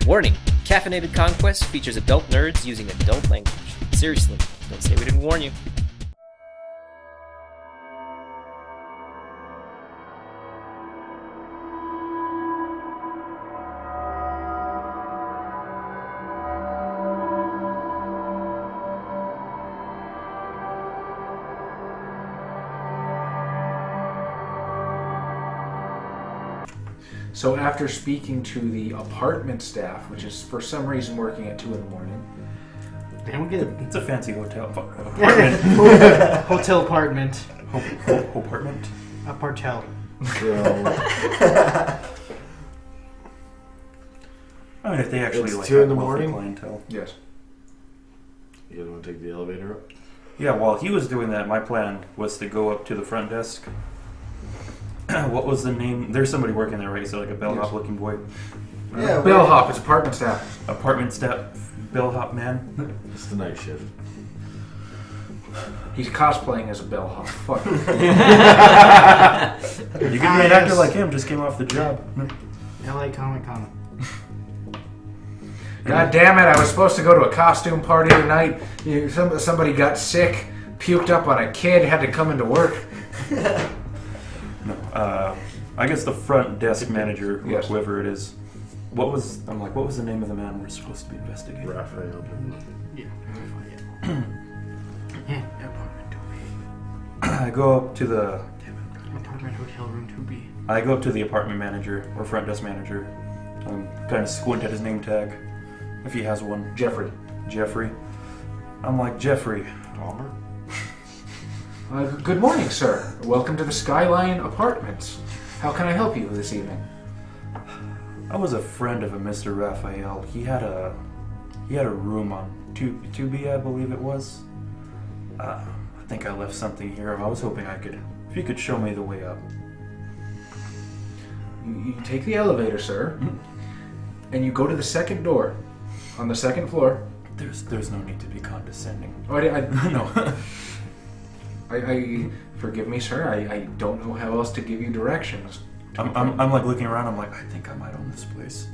Warning, Caffeinated Conquest features adult nerds using adult language. Seriously, don't say we didn't warn you. So after speaking to the apartment staff, which is for some reason working at 2 in the morning. It's a fancy hotel apartment. Hotel apartment. Apartment? Apartel. I mean, if they actually It's like 2 in the have wealthy morning? clientele. Yes. You guys want to take the elevator up? Yeah, while he was doing that, my plan was to go up to the front desk. What was the name? There's somebody working there, right? So like a bellhop looking boy. Yeah, Bellhop, it's apartment staff. Apartment staff, bellhop man. It's the night shift. He's cosplaying as a bellhop. Fuck. You can be an actor like him, just came off the job. LA Comic Con. God damn it, I was supposed to go to a costume party tonight. Somebody got sick, puked up on a kid, had to come into work. No, I guess the front desk manager, Yes. whoever it is. What was the name of the man we're supposed to be investigating? Raphael. Yeah. Yeah. Apartment 2B. I go up to the Apartment Hotel Room 2B. I go up to the apartment manager or front desk manager. Kind of squint at his name tag, if he has one. Jeffrey. Jeffrey. I'm like, Jeffrey. Palmer? Good morning, sir. Welcome to the Skyline Apartments. How can I help you this evening? I was a friend of a Mr. Raphael. He had a room on 2B, I believe it was. I think I left something here. I was hoping if you could show me the way up. You take the elevator, sir, and you go to the second door on the second floor. There's no need to be condescending. Oh, I No. I forgive me, sir. I don't know how else to give you directions. I'm like looking around. I'm like, I think I might own this place.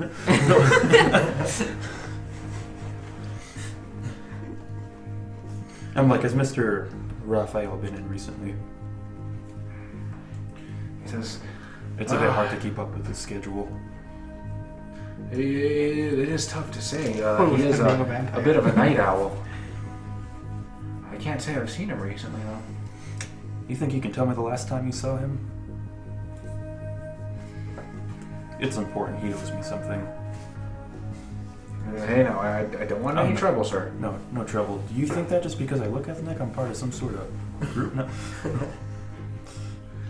I'm like, has Mr. Raphael been in recently? He says, It's a bit hard to keep up with his schedule. it is tough to say. He is being a a vampire. bit of a night owl. I can't say I've seen him recently, though. You think you can tell me the last time you saw him? It's important. He owes me something. Hey, no, I don't want any trouble, sir. No trouble. Do you think that just because I look ethnic, I'm part of some sort of group? No.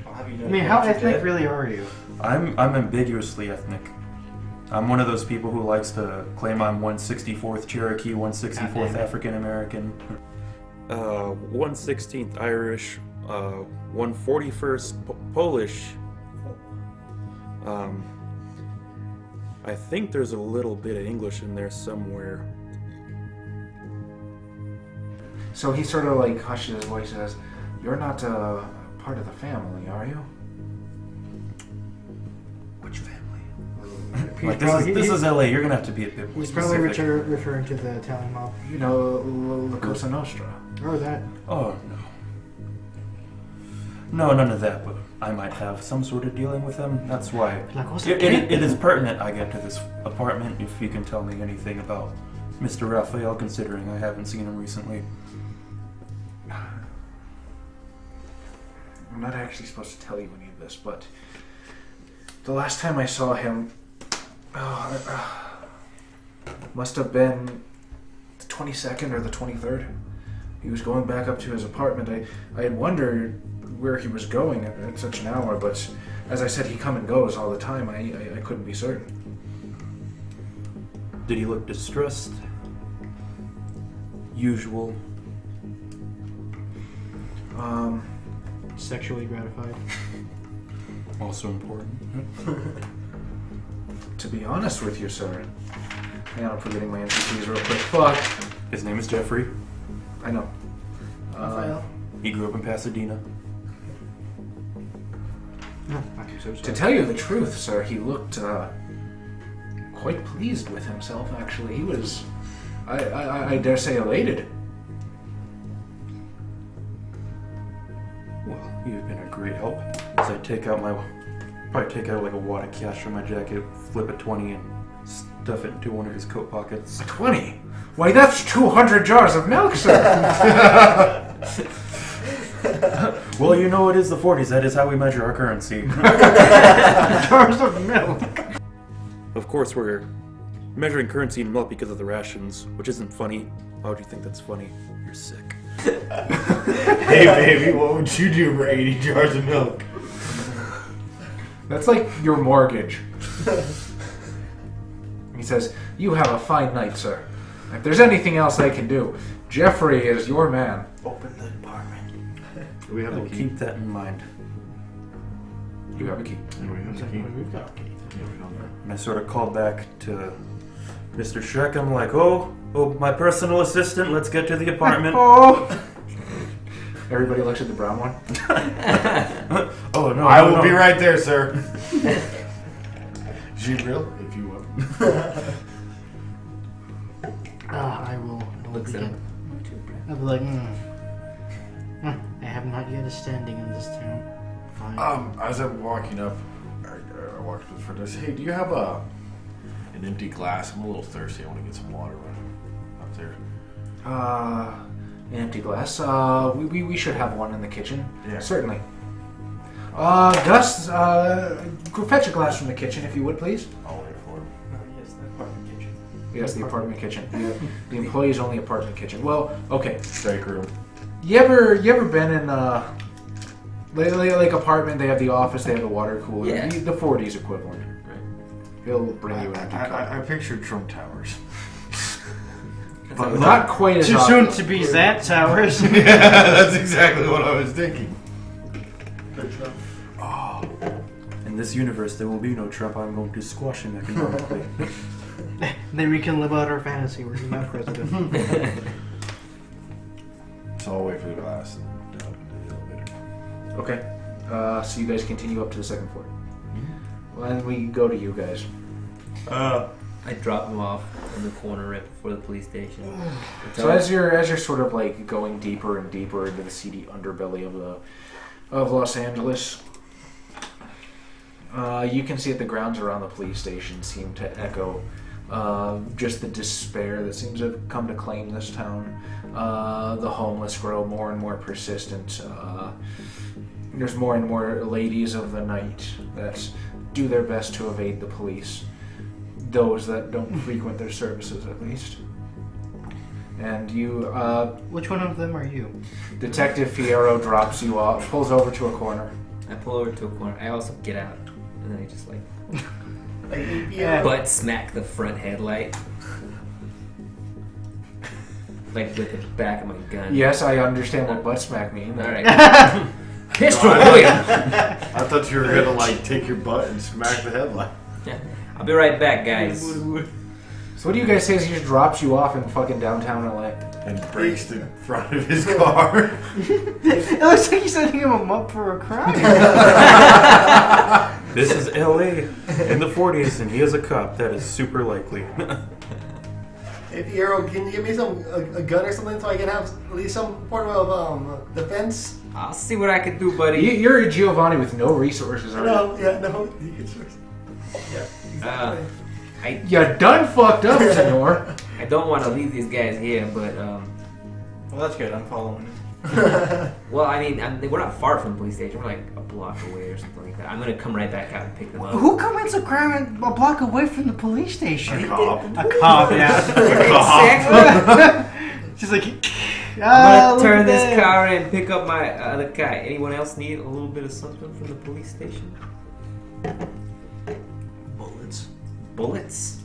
I mean, how ethnic really are you? I'm ambiguously ethnic. I'm one of those people who likes to claim I'm 164th Cherokee, 164th African American, 116th Irish, 141st Polish. I think there's a little bit of English in there somewhere. So he sort of like hushes his voice and says, "You're not part of the family, are you?" Which family? He's Like probably- this is LA. You're gonna have to be a bit more He's probably specific. referring to the Italian mob. You know, La Cosa Nostra. Or that. Oh, no, none of that, but I might have some sort of dealing with them. That's why La Cosa it is pertinent I get to this apartment if you can tell me anything about Mr. Raphael, considering I haven't seen him recently. I'm not actually supposed to tell you any of this, but the last time I saw him must have been the 22nd or the 23rd. He was going back up to his apartment. I had wondered where he was going at such an hour, but as I said, he come and goes all the time. I couldn't be certain. Did he look distressed? Usual? Sexually gratified. Also important. To be honest with you, sir, hang on, I'm forgetting my NPCs real quick. Fuck. His name is Jeffrey. I know. Raphael. He grew up in Pasadena. No, not too so. To tell you the truth, sir, he looked quite pleased with himself, actually. He was, I dare say, elated. Well, you've been a great help. As I probably take out like a wad of cash from my jacket, flip a 20 and stuff it into one of his coat pockets. 20? Why, that's 200 jars of milk, sir! Well, you know it is the 40s. That is how we measure our currency. Jars of milk. Of course, we're measuring currency in milk because of the rations, which isn't funny. Why would you think that's funny? You're sick. Hey, baby, what would you do for 80 jars of milk? That's like your mortgage. He says, "You have a fine night, sir. If there's anything else I can do, Jeffrey is your man." Open the apartment. Do we have I'll the key? keep that in mind. You have a key. Yeah, we have the key. We've got a key. Yeah, we don't know. And I sort of called back to Mr. Shrek. I'm like, oh, my personal assistant, let's get to the apartment. Oh! Everybody looks at the brown one. Oh, no. I no, will no. be right there, sir. Gibril, if you will. I will Looks at begin. him. I'll be like, I have not yet a standing in this town. Fine. As I'm walking up, I walked up to the front desk. Hey, do you have an empty glass? I'm a little thirsty. I want to get some water up there. An empty glass. We should have one in the kitchen. Yeah. Certainly. Gus, fetch a glass from the kitchen, if you would, please. I'll wait for him. Yes, the apartment kitchen. Yes, the apartment kitchen. The employees only apartment kitchen. Well, okay. Steak room. You ever been in like apartment? They have the office. They have the water cooler. Yeah. The 40s equivalent. Right. He'll bring you an empty cup. I pictured Trump Towers. But not quite as Too often. soon to be that towers. Yeah, that's exactly what I was thinking. In this universe, there will be no Trump. I'm going to squash him economically. Then we can live out our fantasy where he's not president. So I'll wait for the glass and down into the elevator. Okay. So you guys continue up to the second floor. Well, then we go to you guys. I drop him off in the corner right before the police station. So as you're sort of like going deeper and deeper into the seedy underbelly of Los Angeles, you can see that the grounds around the police station seem to echo just the despair that seems to have come to claim this town. The homeless grow more and more persistent. There's more and more ladies of the night that do their best to evade the police. Those that don't frequent their services, at least. And you, Which one of them are you? Detective Fierro drops you off, pulls over to a corner. I pull over to a corner. I also get out, and then I just like Yeah. butt smack the front headlight, like with the back of my gun. Yes, I understand what butt smack means. All right. Pistol William. I thought you were gonna like take your butt and smack the headlight. I'll be right back, guys. So what do you guys say as he just drops you off in fucking downtown LA? And breaks the front of his car. It looks like he's setting him up for a crime. This is LA in the 40s, and he is a cop. That is super likely. Hey Piero, can you give me a gun or something so I can have at least some form of defense? I'll see what I can do, buddy. You're a Giovanni with no resources, aren't you? No. You done fucked up, senor. I don't want to leave these guys here, but Well, that's good. I'm following him. well, I mean, we're not far from the police station. We're like a block away or something like that. I'm gonna come right back out and pick them up. Who commits a crime a block away from the police station? A cop. A cop, yeah. Exactly. She's like, I'm gonna turn look this at car in and pick up my other guy. Anyone else need a little bit of something from the police station? Bullets?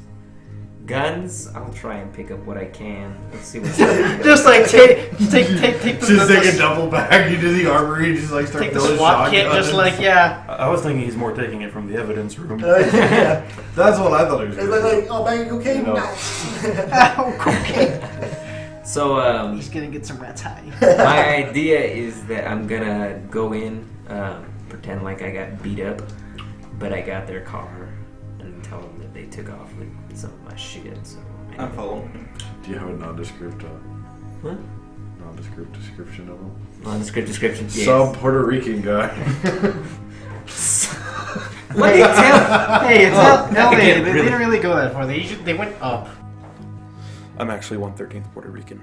Guns? I'll try and pick up what I can. Let's see what's that. Just like take the Just take a double bag into the armory and just like start take the throwing SWAT kit, shotguns. just like I was thinking he's more taking it from the evidence room. Yeah. That's what I thought it was It's gonna be. like, oh, bag of cocaine? No. Nice. oh, cocaine. So, He's gonna get some rats high. my idea is that I'm gonna go in, pretend like I got beat up, but I got their car, and tell them that they took off with some of my shit. So I'm following. Do you have a nondescript What? nondescript description of him? Nondescript description. Yes. Some Puerto Rican guy. What do you tell? Hey, it's LA. They Really? didn't really go that far. They went up. I'm actually 1/13th Puerto Rican.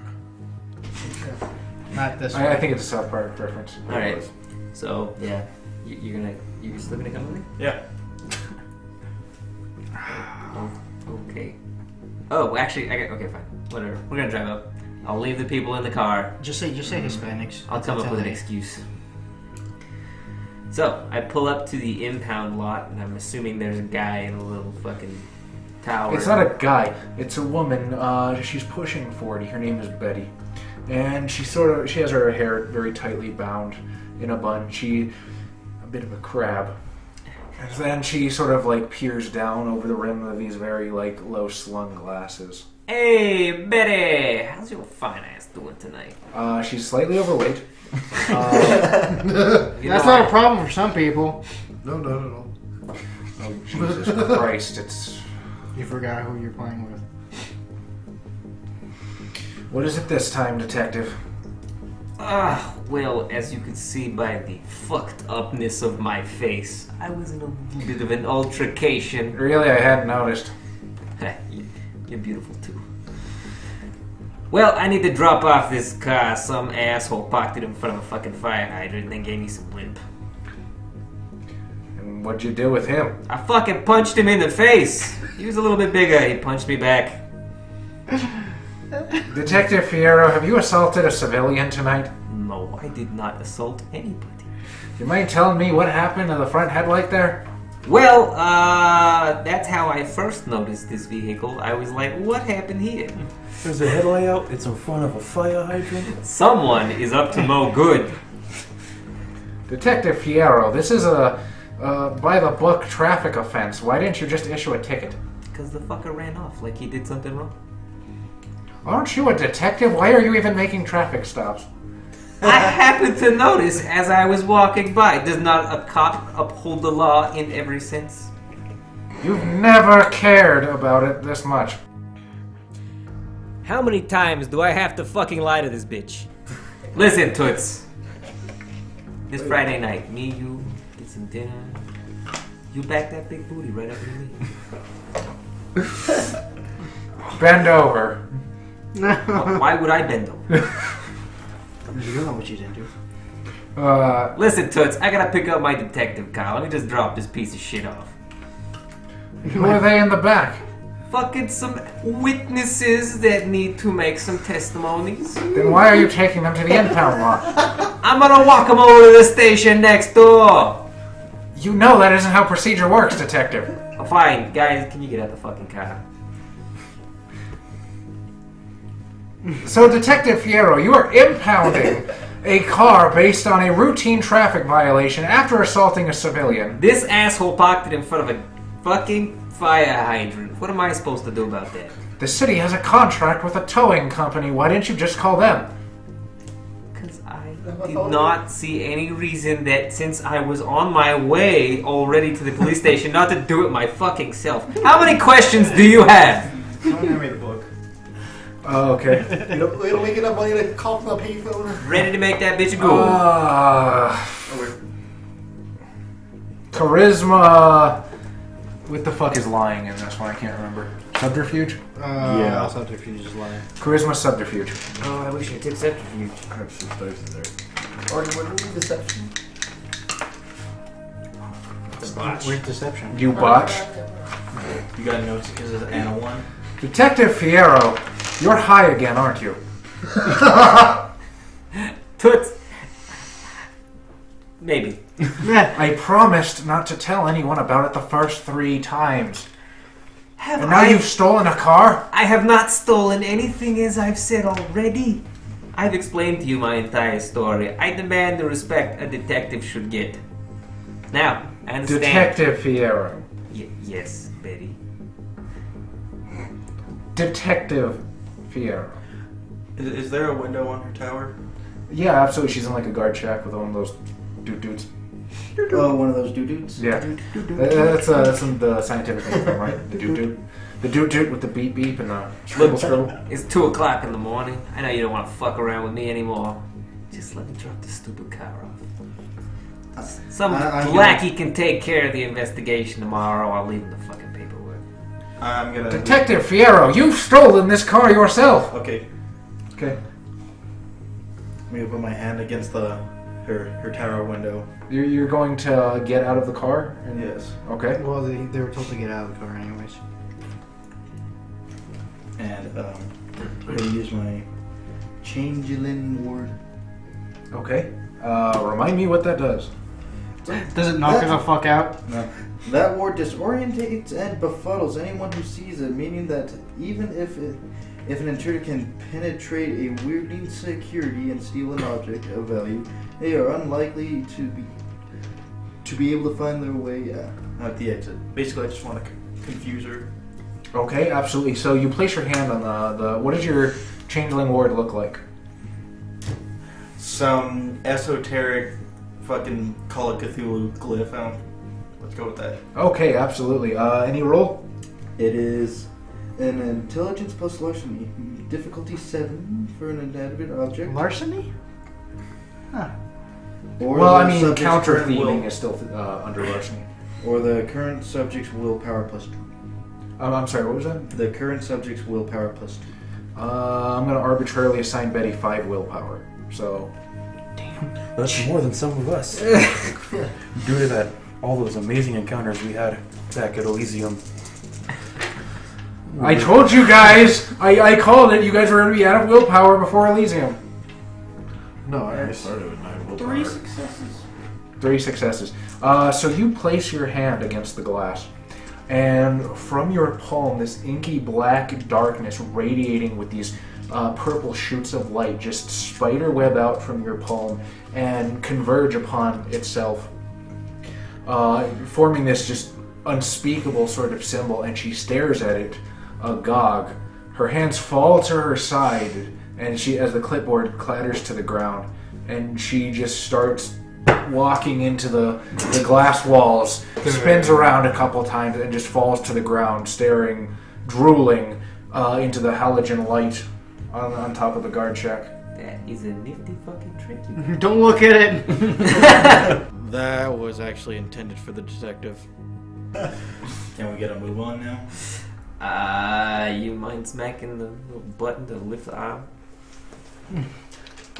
Not this I way. think it's a South Park reference. All right. So yeah, you're still gonna come with me? Yeah. Okay. Oh, actually, okay, fine. Whatever. We're gonna drive up. I'll leave the people in the car. Just say Hispanics. I'll come up with an excuse. So, I pull up to the impound lot, and I'm assuming there's a guy in a little fucking tower. It's not a guy. It's a woman. She's pushing 40. Her name is Betty, and she has her hair very tightly bound in a bun. She a bit of a crab. And then she sort of like peers down over the rim of these very like low slung glasses. Hey, Betty! How's your fine ass doing tonight? She's slightly overweight. That's not a problem for some people. No. Oh Jesus Christ! It's You forgot who you're playing with. what is it this time, detective? Well, as you can see by the fucked upness of my face, I was in a little bit of an altercation. Really, I hadn't noticed. You're beautiful too. Well, I need to drop off this car. Some asshole parked it in front of a fucking fire hydrant and then gave me some lip. And what'd you do with him? I fucking punched him in the face. He was a little bit bigger. He punched me back. Detective Fierro, have you assaulted a civilian tonight? No, I did not assault anybody. You mind telling me what happened to the front headlight there? Well, that's how I first noticed this vehicle. I was like, what happened here? There's a headlight out. It's in front of a fire hydrant. Someone is up to no good. Detective Fierro, this is a by-the-book traffic offense. Why didn't you just issue a ticket? Because the fucker ran off like he did something wrong. Aren't you a detective? Why are you even making traffic stops? I happened to notice as I was walking by. Does not a cop uphold the law in every sense? You've never cared about it this much. How many times do I have to fucking lie to this bitch? Listen, Toots. This Friday night, me, you, get some dinner. You back that big booty right up in me. Bend over. Why would I bend over? You don't know what you didn't do. Listen, Toots, I gotta pick up my detective car. Let me just drop this piece of shit off. Who are they in the back? Fucking some witnesses that need to make some testimonies. Then why are you taking them to the impound lot? I'm gonna walk them over to the station next door. You know that isn't how procedure works, detective. Oh, fine, guys, can you get out the fucking car? So, Detective Fierro, you are impounding a car based on a routine traffic violation after assaulting a civilian. This asshole parked it in front of a fucking fire hydrant. What am I supposed to do about that? The city has a contract with a towing company. Why didn't you just call them? Because I did not see any reason that since I was on my way already to the police station not to do it my fucking self. How many questions do you have? Someone hand me the book. Oh, okay. You don't make enough money to call from the payphone. Ready to make that bitch go. Charisma. What the fuck is lying in this one? I can't remember. Subterfuge? Yeah. Subterfuge is lying. Charisma subterfuge. Oh, I wish I took subterfuge. I have 6 dice in there. Or what do we deception? Where's deception? You botch. You got notes because it's Anna 1. Detective Fierro, you're high again, aren't you? Toots. Maybe. I promised not to tell anyone about it the first 3 times. Have And now you've stolen a car? I have not stolen anything, as I've said already. I've explained to you my entire story. I demand the respect a detective should get. Now, I understand. Detective Fierro. Yes, Betty. Detective Fierro. Is there a window on her tower? Yeah, absolutely. She's in like a guard shack with one of those dudes. Oh, one of those doo-doots? Yeah. That's the scientific name for him, right? The doot-doot. The doot-doot with the beep-beep and the scribble-scribble. It's 2 o'clock in the morning. I know you don't want to fuck around with me anymore. Just let me drop this stupid car off. Some lackey can take care of the investigation tomorrow. I'll leave him the fucking paperwork. I'm gonna. Detective Fierro, you've stolen this car yourself! Okay. Okay. I'm gonna put my hand against her tower window. You're going to get out of the car? Yes. Okay. Well, they were told to get out of the car anyways. And I'm gonna use my Changeling ward. Okay. Remind me what that does. Does it knock her the fuck out? No. That ward disorientates and befuddles anyone who sees it, meaning that even if an intruder can penetrate a weirding security and steal an object of value, they are unlikely to be able to find their way out the exit. Basically, I just want to confuse her. Okay, absolutely. So you place your hand on the what does your changeling ward look like? Some esoteric fucking Call of Cthulhu glyph. Let's go with that. Okay, absolutely. Any roll? It is an intelligence plus larceny, difficulty 7 for an inanimate object. Larceny? Huh. Or Well, the I mean, subject's counter current will- thieving is still under larceny. Or the current subject's willpower plus 2. I'm sorry, what was that? The current subject's willpower plus 2. I'm going to arbitrarily assign Betty 5 willpower. So, That's more than some of us. Due to that, all those amazing encounters we had back at Elysium. I told you guys! I called it. You guys were going to be out of willpower before Elysium. No, I started with 9 willpower. 3 successes. 3 successes. So you place your hand against the glass, and from your palm, this inky black darkness radiating with these purple shoots of light just spiderweb out from your palm and converge upon itself, forming this just unspeakable sort of symbol, and she stares at it, agog. Her hands fall to her side, and she, as the clipboard clatters to the ground, and she just starts walking into the glass walls, spins around a couple times, and just falls to the ground, staring, drooling into the halogen light on top of the guard shack. That is a nifty fucking trick. Don't look at it! That was actually intended for the detective. Can we get a move on now? You mind smacking the little button to lift the arm?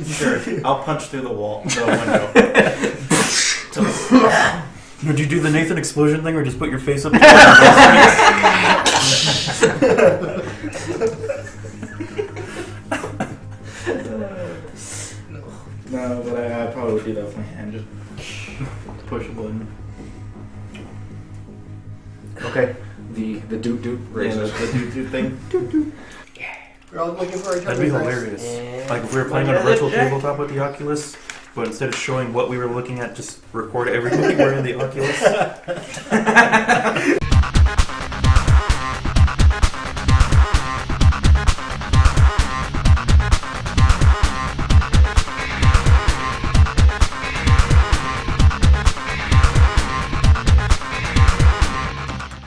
Sure. I'll punch through the window. Would you do the Nathan explosion thing or just put your face up? No, but I probably would do that with my hand. Just push a button. Okay, the doot doot Yeah, raises. the do thing. We're all looking for each other. That'd be hilarious. Like if we were playing on a virtual tabletop with the Oculus, but instead of showing what we were looking at, just record everything we're in the Oculus.